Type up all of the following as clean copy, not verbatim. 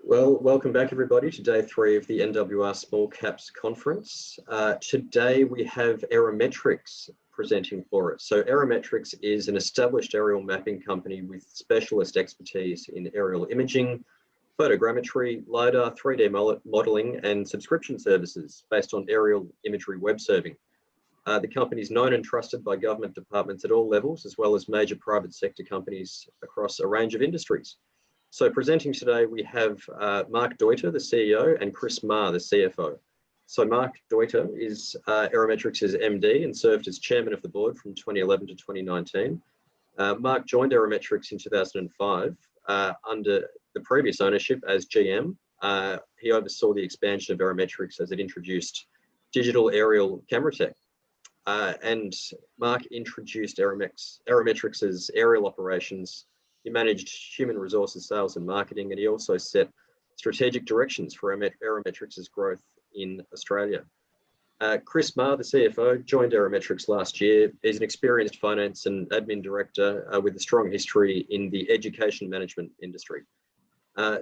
Well, welcome back everybody to day 3 of the NWR Small Caps Conference. Today we have Aerometrex presenting for us. So Aerometrex is an established aerial mapping company with specialist expertise in aerial imaging, photogrammetry, LiDAR, 3D modeling and subscription services based on aerial imagery web serving. The company is known and trusted by government departments at all levels, as well as major private sector companies across a range of industries. So presenting today, we have Mark Deuter, the CEO, and Chris Marr, the CFO. So Mark Deuter is Aerometrex's MD and served as chairman of the board from 2011 to 2019. Mark joined Aerometrex in 2005 under the previous ownership as GM. He oversaw the expansion of Aerometrex as it introduced digital aerial camera tech. And Mark introduced Aerometrex's aerial operations. He managed human resources, sales and marketing, and he also set strategic directions for Aerometrex's growth in Australia. Chris Marr, the CFO, joined Aerometrex last year. He's an experienced finance and admin director with a strong history in the education management industry.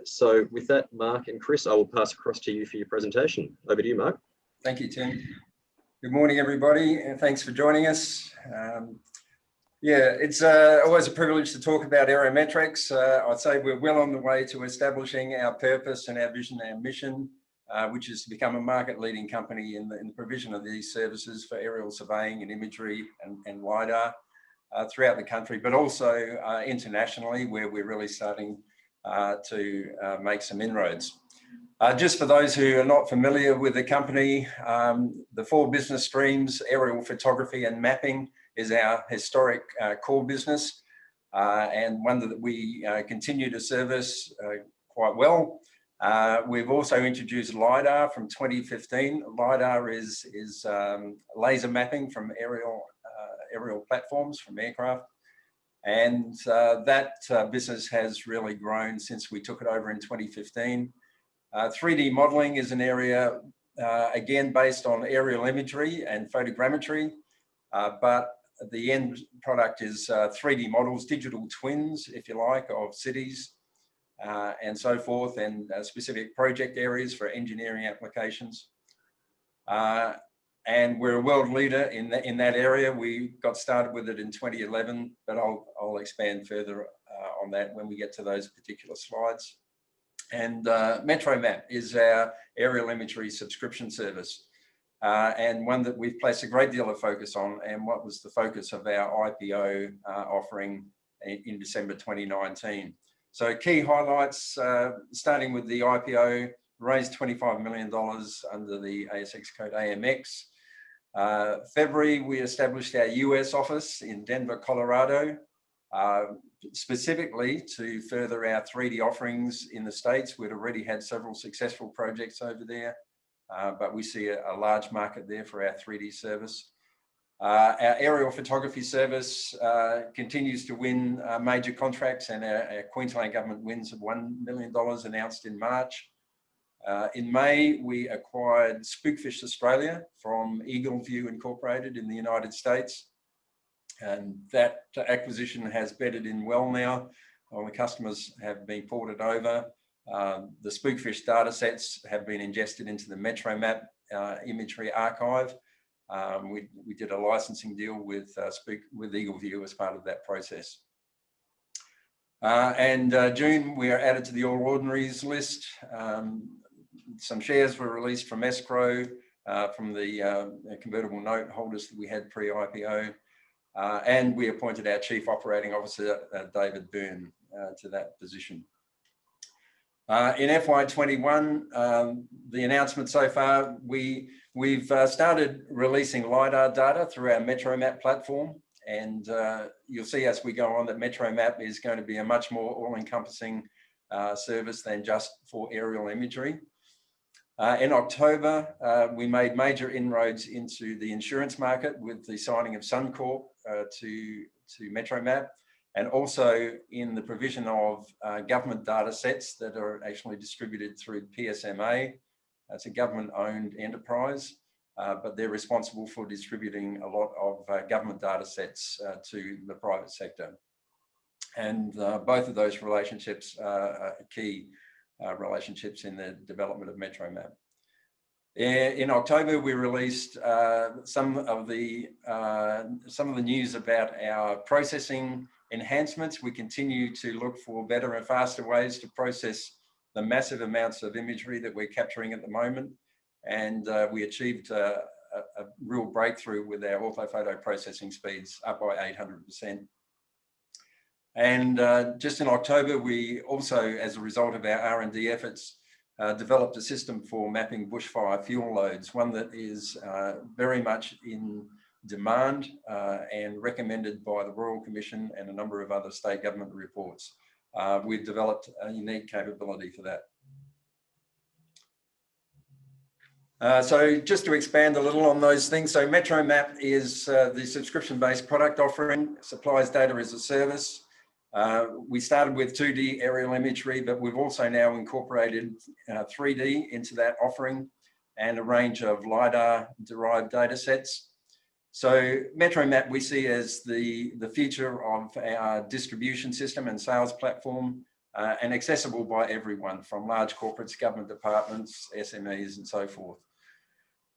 So with that, Mark and Chris, I will pass across to you for your presentation. Over to you, Mark. Thank you, Tim. Good morning, everybody, and thanks for joining us. Yeah, it's always a privilege to talk about Aerometrex. I'd say we're well on the way to establishing our purpose and our vision and mission, which is to become a market-leading company in the provision of these services for aerial surveying and imagery and LiDAR throughout the country, but also internationally, where we're really starting to make some inroads. Just for those who are not familiar with the company, the 4 business streams, aerial photography and mapping, is our historic core business and one that we continue to service quite well. We've also introduced LiDAR from 2015. LiDAR is laser mapping from aerial platforms from aircraft. And that business has really grown since we took it over in 2015. 3D modeling is an area, again, based on aerial imagery and photogrammetry, but the end product is 3D models, digital twins, if you like, of cities and so forth, and specific project areas for engineering applications. And we're a world leader in that area. We got started with it in 2011, but I'll expand further on that when we get to those particular slides. And MetroMap is our aerial imagery subscription service. And one that we've placed a great deal of focus on, and what was the focus of our IPO offering in December 2019. So key highlights, starting with the IPO, raised $25 million under the ASX code AMX. February, we established our US office in Denver, Colorado, specifically to further our 3D offerings in the States. We'd already had several successful projects over there. But we see a large market there for our 3D service. Our aerial photography service continues to win major contracts, and our Queensland government wins of $1 million announced in March. In May, we acquired Spookfish Australia from Eagle View Incorporated in the United States. And that acquisition has bedded in well now. All the customers have been ported over. The Spookfish data sets have been ingested into the MetroMap imagery archive. We did a licensing deal with Eagle View as part of that process. June, we are added to the All Ordinaries list. Some shares were released from escrow from the convertible note holders that we had pre-IPO. And we appointed our Chief Operating Officer, David Byrne, to that position. In FY21, the announcement so far, we've started releasing LiDAR data through our MetroMap platform. And you'll see as we go on that MetroMap is going to be a much more all-encompassing service than just for aerial imagery. In October, we made major inroads into the insurance market with the signing of Suncorp to MetroMap, and also in the provision of government data sets that are actually distributed through PSMA. It's a government-owned enterprise, but they're responsible for distributing a lot of government data sets to the private sector. And both of those relationships are key relationships in the development of MetroMap. In October, we released some of the news about our processing enhancements. We continue to look for better and faster ways to process the massive amounts of imagery that we're capturing at the moment. And we achieved a real breakthrough with our orthophoto processing speeds, up by 800%. And just in October, we also, as a result of our R&D efforts, developed a system for mapping bushfire fuel loads, one that is very much in demand and recommended by the Royal Commission and a number of other state government reports. We've developed a unique capability for that. So just to expand a little on those things, so MetroMap is the subscription-based product offering, supplies data as a service. We started with 2D aerial imagery, but we've also now incorporated 3D into that offering and a range of LiDAR derived data sets. So MetroMap we see as the future of our distribution system and sales platform, and accessible by everyone from large corporates, government departments, SMEs and so forth.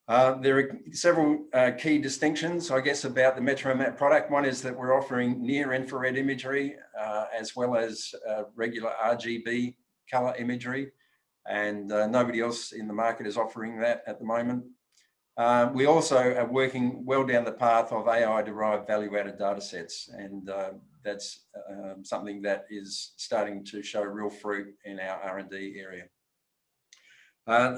There are several key distinctions, I guess, about the MetroMap product. One is that we're offering near infrared imagery as well as regular RGB color imagery, and nobody else in the market is offering that at the moment. We also are working well down the path of AI-derived value-added data sets, and that's something that is starting to show real fruit in our R&D area.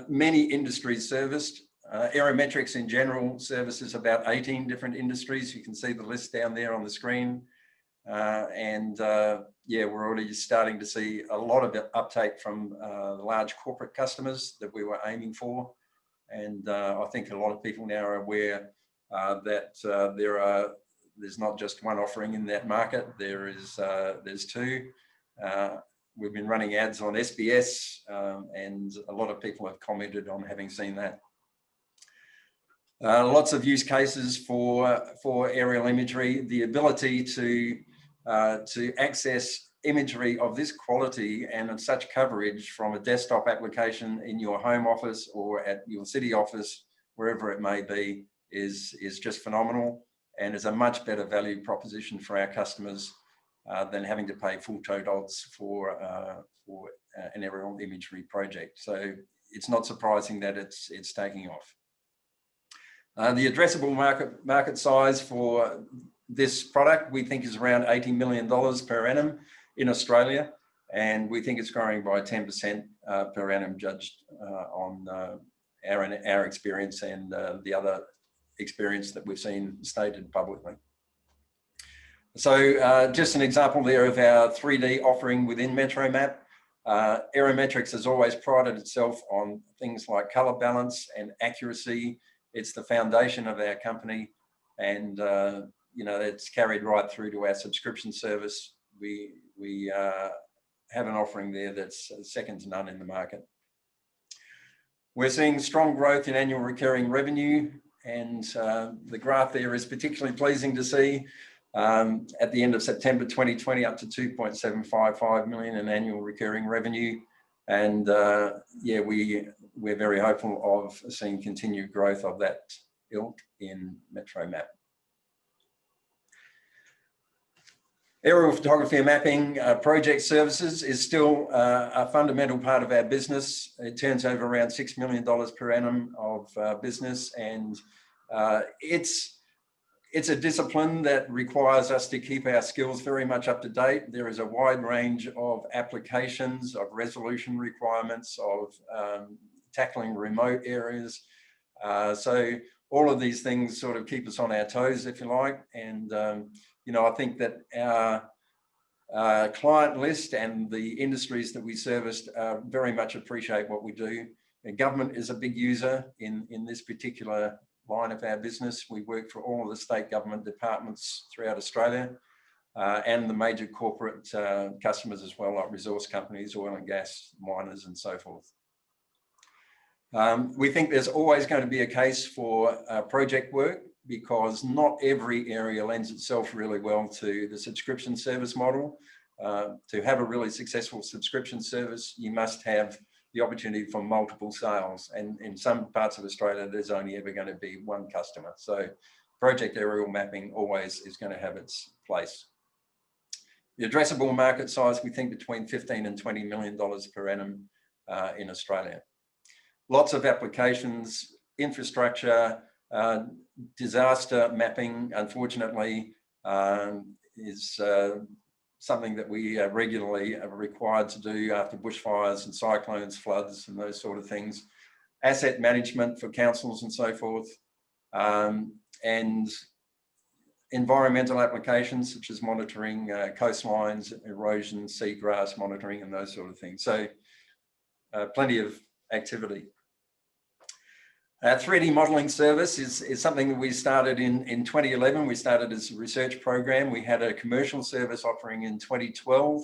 Many industries serviced. Aerometrex in general services about 18 different industries. You can see the list down there on the screen. Yeah, we're already starting to see a lot of uptake from the large corporate customers that we were aiming for. And I think a lot of people now are aware that there's not just one offering in that market. There's two. We've been running ads on SBS, and a lot of people have commented on having seen that. Lots of use cases for aerial imagery. The ability to access imagery of this quality and of such coverage from a desktop application in your home office or at your city office, wherever it may be, is just phenomenal, and is a much better value proposition for our customers than having to pay full tow dots for an aerial imagery project. So it's not surprising that it's taking off. The addressable market size for this product, we think, is around $80 million per annum in Australia, and we think it's growing by 10% per annum, judged on our experience and the other experience that we've seen stated publicly. So just an example there of our 3D offering within MetroMap. Aerometrex has always prided itself on things like color balance and accuracy. It's the foundation of our company, and you know, it's carried right through to our subscription service. We have an offering there that's second to none in the market. We're seeing strong growth in annual recurring revenue, and the graph there is particularly pleasing to see. At the end of September 2020, up to 2.755 million in annual recurring revenue. And yeah, we're very hopeful of seeing continued growth of that ilk in MetroMap. Aerial photography and mapping project services is still a fundamental part of our business. It turns over around $6 million per annum of business, and it's a discipline that requires us to keep our skills very much up to date. There is a wide range of applications, of resolution requirements, of tackling remote areas. So all of these things sort of keep us on our toes, if you like. And, you know, I think that our client list and the industries that we serviced very much appreciate what we do. The government is a big user in this particular line of our business. We work for all of the state government departments throughout Australia, and the major corporate customers as well, like resource companies, oil and gas, miners, and so forth. We think there's always going to be a case for project work, because not every area lends itself really well to the subscription service model. to have a really successful subscription service, you must have the opportunity for multiple sales. And in some parts of Australia, there's only ever going to be one customer. So project aerial mapping always is going to have its place. The addressable market size, we think between $15 and $20 million per annum in Australia. Lots of applications, infrastructure, disaster mapping, unfortunately, is something that we regularly are required to do after bushfires and cyclones, floods, and those sort of things. Asset management for councils and so forth, and environmental applications such as monitoring coastlines, erosion, seagrass monitoring, and those sort of things. So plenty of activity. 3D modeling service is something that we started in 2011. We started as a research program. We had a commercial service offering in 2012.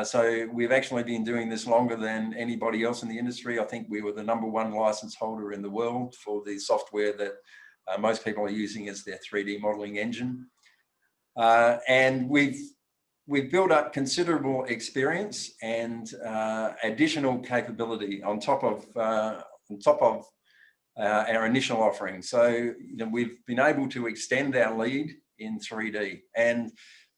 So we've actually been doing this longer than anybody else in the industry. I think we were the #1 license holder in the world for the software that most people are using as their 3D modeling engine. And we've built up considerable experience and additional capability on top of our initial offering. So we've been able to extend our lead in 3D, and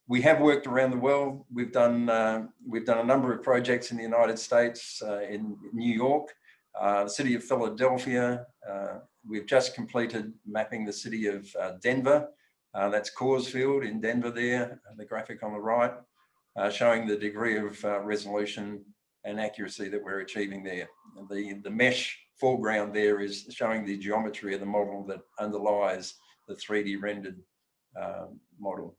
we have worked around the world. We've done a number of projects in the United States, in New York, the city of Philadelphia. We've just completed mapping the city of Denver. That's Coors Field in Denver there, the graphic on the right, showing the degree of resolution and accuracy that we're achieving there. The mesh foreground there is showing the geometry of the model that underlies the 3D rendered model.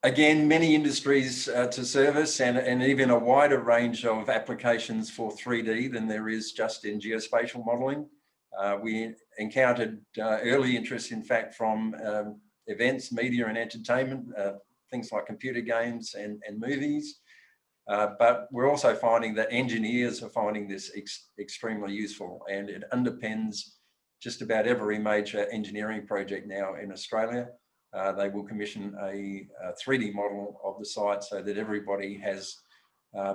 Again, many industries to service, and even a wider range of applications for 3D than there is just in geospatial modeling. We encountered early interest, in fact, from events, media and entertainment, things like computer games and movies. But we're also finding that engineers are finding this extremely useful, and it underpins just about every major engineering project now in Australia. They will commission a 3D model of the site so that everybody has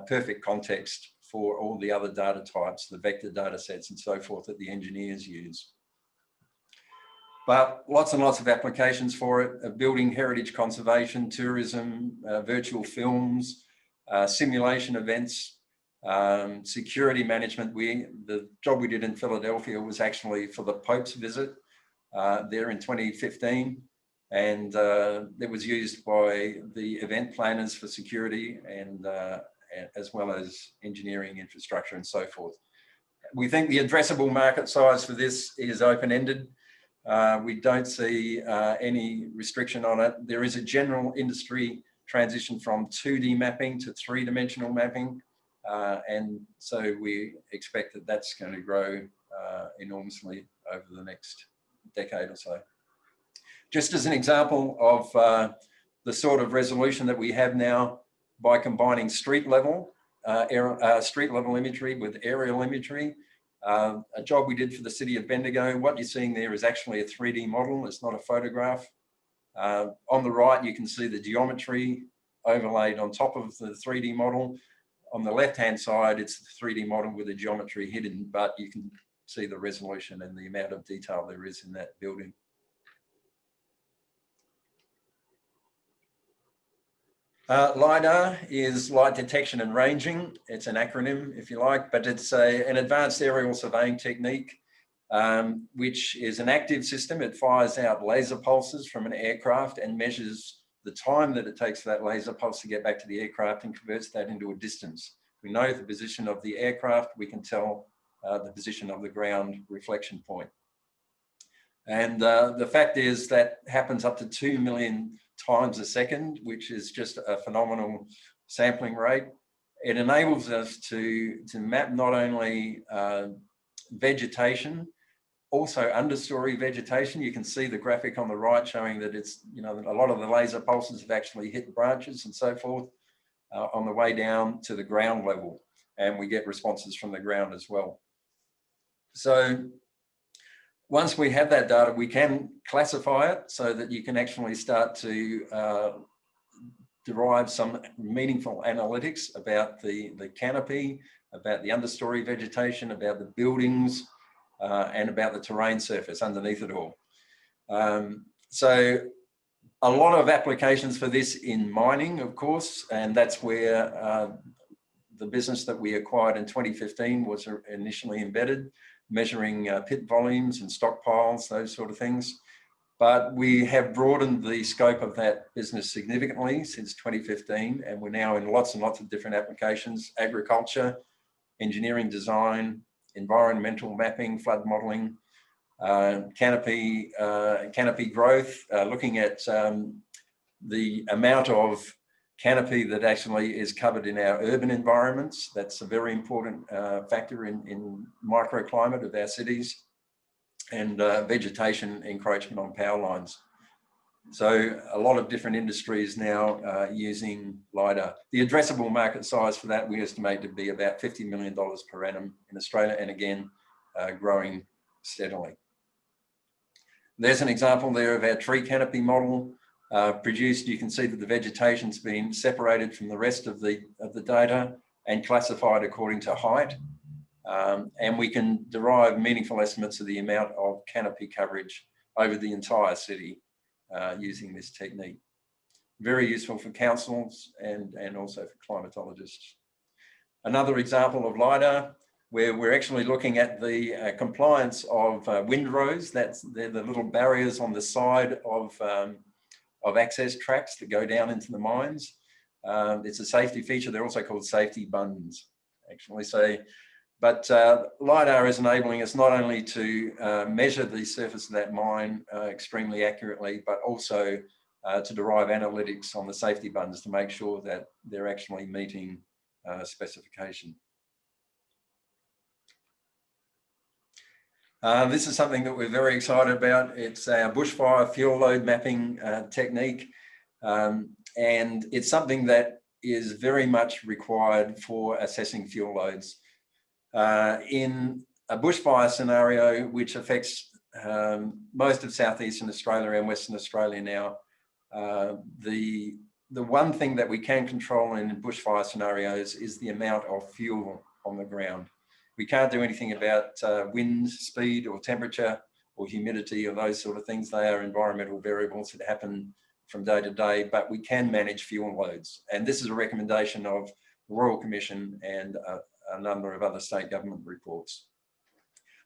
perfect context for all the other data types, the vector data sets and so forth that the engineers use. But lots and lots of applications for it: building heritage conservation, tourism, virtual films, simulation events, security management. The job we did in Philadelphia was actually for the Pope's visit there in 2015. And it was used by the event planners for security and as well as engineering infrastructure and so forth. We think the addressable market size for this is open-ended. We don't see any restriction on it. There is a general industry transition from 2D mapping to 3-dimensional mapping. And so we expect that that's going to grow enormously over the next decade or so. Just as an example of the sort of resolution that we have now by combining street level imagery with aerial imagery. A job we did for the city of Bendigo. What you're seeing there is actually a 3D model. It's not a photograph. On the right, you can see the geometry overlaid on top of the 3D model. On the left-hand side, it's the 3D model with the geometry hidden, but you can see the resolution and the amount of detail there is in that building. LiDAR is light detection and ranging. It's an acronym, if you like, but it's an advanced aerial surveying technique, which is an active system. It fires out laser pulses from an aircraft and measures the time that it takes for that laser pulse to get back to the aircraft and converts that into a distance. If we know the position of the aircraft, we can tell the position of the ground reflection point. And the fact is that happens up to 2 million times a second, which is just a phenomenal sampling rate. It enables us to map not only vegetation, also understory vegetation. You can see the graphic on the right showing that it's, a lot of the laser pulses have actually hit branches and so forth on the way down to the ground level. And we get responses from the ground as well. So once we have that data, we can classify it so that you can actually start to derive some meaningful analytics about the canopy, about the understory vegetation, about the buildings, and about the terrain surface underneath it all. So a lot of applications for this in mining, of course, and that's where the business that we acquired in 2015 was initially embedded, measuring pit volumes and stockpiles, those sort of things. But we have broadened the scope of that business significantly since 2015, and we're now in lots and lots of different applications: agriculture, engineering design, environmental mapping, flood modeling, canopy growth, looking at the amount of canopy that actually is covered in our urban environments. That's a very important factor in microclimate of our cities, and vegetation encroachment on power lines. So a lot of different industries now using LiDAR. The addressable market size for that we estimate to be about $50 million per annum in Australia, and again, growing steadily. There's an example there of our tree canopy model produced. You can see that the vegetation's been separated from the rest of the data and classified according to height. And we can derive meaningful estimates of the amount of canopy coverage over the entire city using this technique. Very useful for councils and also for climatologists. Another example of LiDAR, where we're actually looking at the compliance of windrows. They're the little barriers on the side of access tracks that go down into the mines. It's a safety feature. They're also called safety buttons, actually. But LiDAR is enabling us not only to measure the surface of that mine extremely accurately, but also to derive analytics on the safety buttons to make sure that they're actually meeting specification. This is something that we're very excited about. It's our Bushfire fuel load mapping technique. And it's something that is very much required for assessing fuel loads. In a bushfire scenario, which affects most of southeastern Australia and Western Australia now, the one thing that we can control in bushfire scenarios is the amount of fuel on the ground. We can't do anything about wind speed or temperature or humidity or those sort of things. They are environmental variables that happen from day to day, but we can manage fuel loads. And this is a recommendation of the Royal Commission and a number of other state government reports.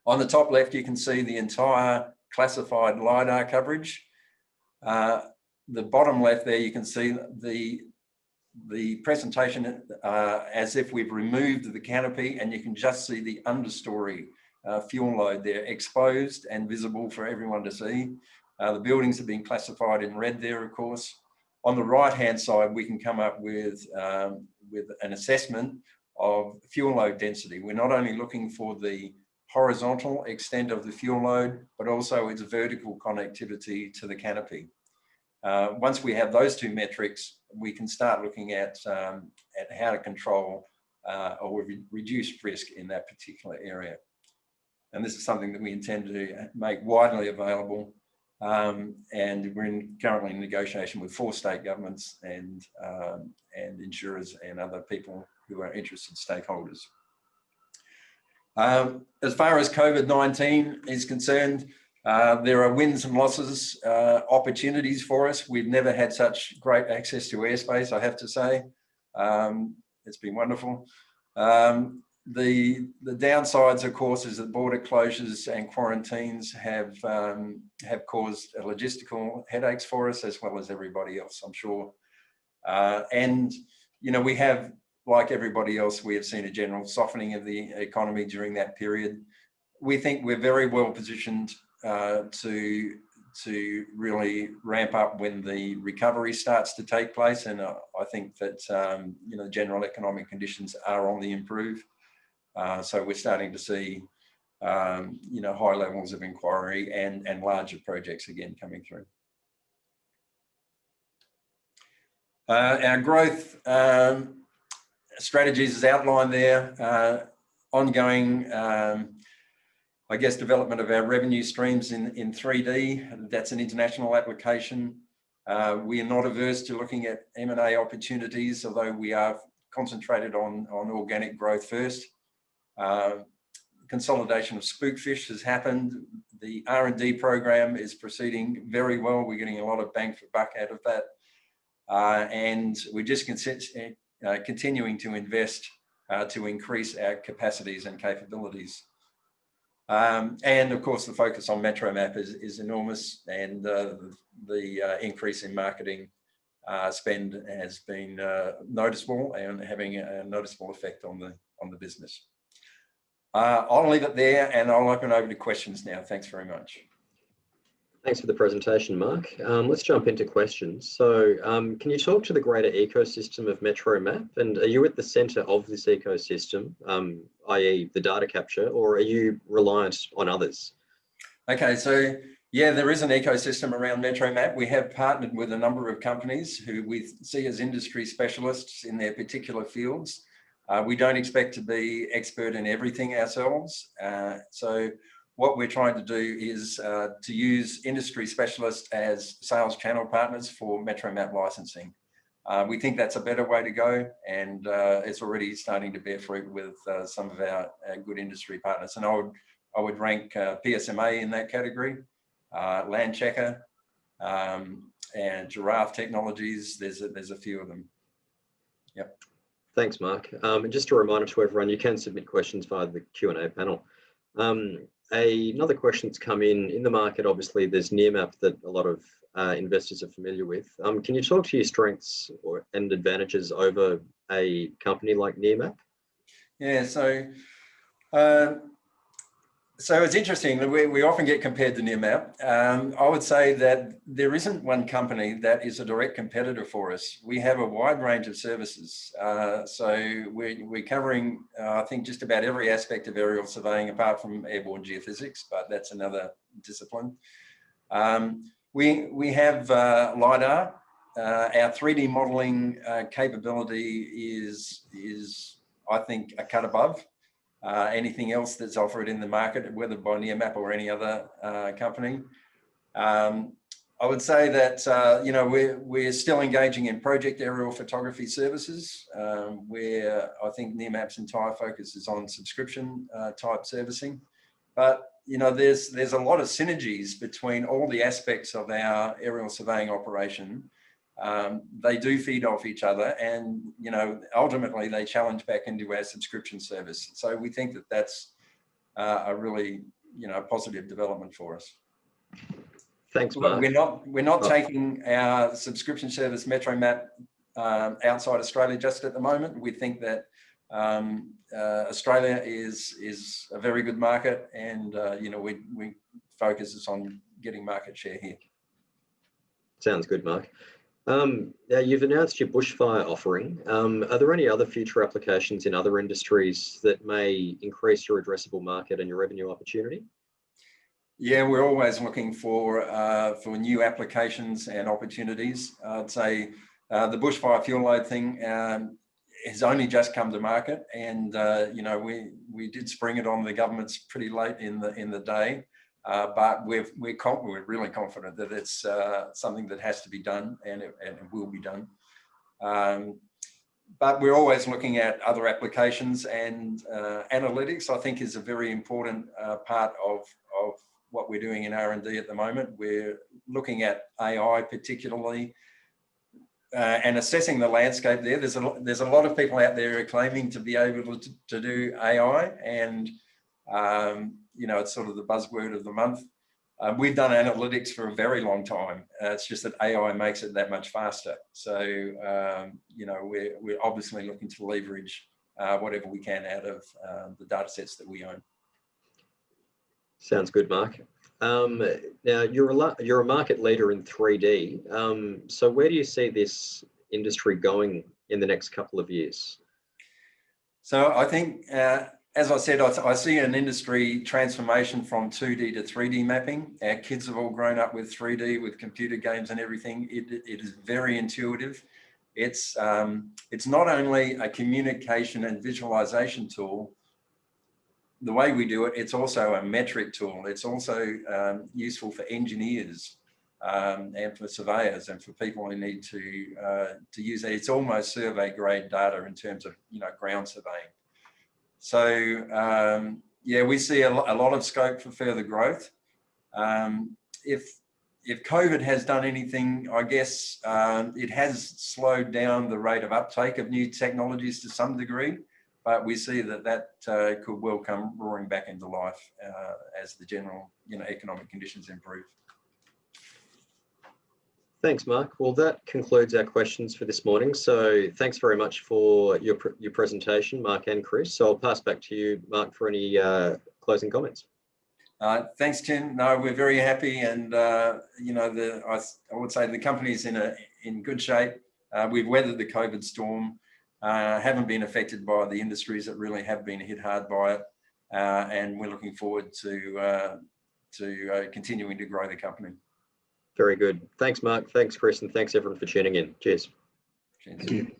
On the top left, you can see the entire classified LiDAR coverage. The bottom left there, you can see the presentation as if we've removed the canopy, and you can just see the understory fuel load there, exposed and visible for everyone to see. The buildings have been classified in red there, of course. On the right-hand side, we can come up with an assessment of fuel load density. We're not only looking for the horizontal extent of the fuel load, but also its vertical connectivity to the canopy. Once we have those two metrics, we can start looking at how to control or reduce risk in that particular area. And this is something that we intend to make widely available. And we're currently in negotiation with 4 state governments and insurers and other people who are interested stakeholders. As far as COVID-19 is concerned, there are wins and losses, opportunities for us. We've never had such great access to airspace, I have to say. It's been wonderful. The downsides, of course, is that border closures and quarantines have caused logistical headaches for us, as well as everybody else, I'm sure. And, you know, we have, like everybody else, we have seen a general softening of the economy during that period. We think we're very well positioned to really ramp up when the recovery starts to take place. And I think that, you know, general economic conditions are on the improve. So we're starting to see, you know, high levels of inquiry and larger projects again coming through. Our growth strategies is outlined there. Ongoing, I guess, development of our revenue streams in 3D. That's an international application. We are not averse to looking at M&A opportunities, although we are concentrated on organic growth first. Consolidation of spookfish has happened. The R&D program is proceeding very well. We're getting a lot of bang for buck out of that. And we're just continuing to invest to increase our capacities and capabilities. And of course, the focus on MetroMap is enormous, and the increase in marketing spend has been noticeable and having a noticeable effect on the business. I'll leave it there and I'll open over to questions now. Thanks very much. Thanks for the presentation, Mark. Let's jump into questions. So can you talk to the greater ecosystem of MetroMap, and are you at the center of this ecosystem, i.e. the data capture, or are you reliant on others? Okay, so yeah, there is an ecosystem around MetroMap. We have partnered with a number of companies who we see as industry specialists in their particular fields. We don't expect to be expert in everything ourselves. So what we're trying to do is to use industry specialists as sales channel partners for MetroMap licensing. We think that's a better way to go, and it's already starting to bear fruit with some of our good industry partners. And I would rank PSMA in that category, Land Checker, and Giraffe Technologies. There's a few of them. Yep. Thanks, Mark. And just a reminder to everyone, you can submit questions via the Q&A panel. Another question that's come in the market, obviously there's Nearmap that a lot of investors are familiar with. Can you talk to your strengths and advantages over a company like Nearmap? Yeah, so it's interesting. We often get compared to Nearmap. I would say that there isn't one company that is a direct competitor for us. We have a wide range of services. So we're covering, I think, just about every aspect of aerial surveying apart from airborne geophysics, but that's another discipline. We have LiDAR. Our 3D modeling capability is, I think, a cut above anything else that's offered in the market, whether by Nearmap or any other company. I would say that you know, we're still engaging in project aerial photography services, where I think Nearmap's entire focus is on subscription type servicing. But you know, there's a lot of synergies between all the aspects of our aerial surveying operation. They do feed off each other, and you know, ultimately they challenge back into our subscription service. So we think that that's a really, you know, positive development for us. Thanks, Mark. We're not taking our subscription service MetroMap outside Australia just at the moment. We think that Australia is a very good market, and you know, we focus on getting market share here. Sounds good, Mark. Now you've announced your Bushfire offering. Are there any other future applications in other industries that may increase your addressable market and your revenue opportunity? Yeah, we're always looking for new applications and opportunities. I'd say the Bushfire fuel load thing has only just come to market, and you know, we did spring it on the governments pretty late in the day. But we're really confident that it's something that has to be done, and it will be done. But we're always looking at other applications, and analytics, I think, is a very important part of what we're doing in R&D at the moment. We're looking at AI particularly, and assessing the landscape there. There's a lot of people out there who are claiming to be able to do AI, and you know, it's sort of the buzzword of the month. We've done analytics for a very long time. It's just that AI makes it that much faster. So, you know, we're obviously looking to leverage whatever we can out of the data sets that we own. Sounds good, Mark. Now, you're a market leader in 3D. So where do you see this industry going in the next couple of years? So I think, as I said, I see an industry transformation from 2D to 3D mapping. Our kids have all grown up with 3D, with computer games and everything. It is very intuitive. It's not only a communication and visualization tool. The way we do it, it's also a metric tool. It's also useful for engineers. and for surveyors and for people who need to use it. It's almost survey grade data in terms of, ground surveying. So yeah, we see a lot of scope for further growth. If COVID has done anything, I guess it has slowed down the rate of uptake of new technologies to some degree, but we see that could well come roaring back into life as the general economic conditions improve. Thanks, Mark. Well, that concludes our questions for this morning. So thanks very much for your presentation, Mark and Chris. So I'll pass back to you, Mark, for any closing comments. Thanks, Tim. No, we're very happy, and I would say the company's in good shape. We've weathered the COVID storm, haven't been affected by the industries that really have been hit hard by it, and we're looking forward to continuing to grow the company. Very good. Thanks, Mark. Thanks, Chris, and thanks everyone for tuning in. Cheers. Thank you.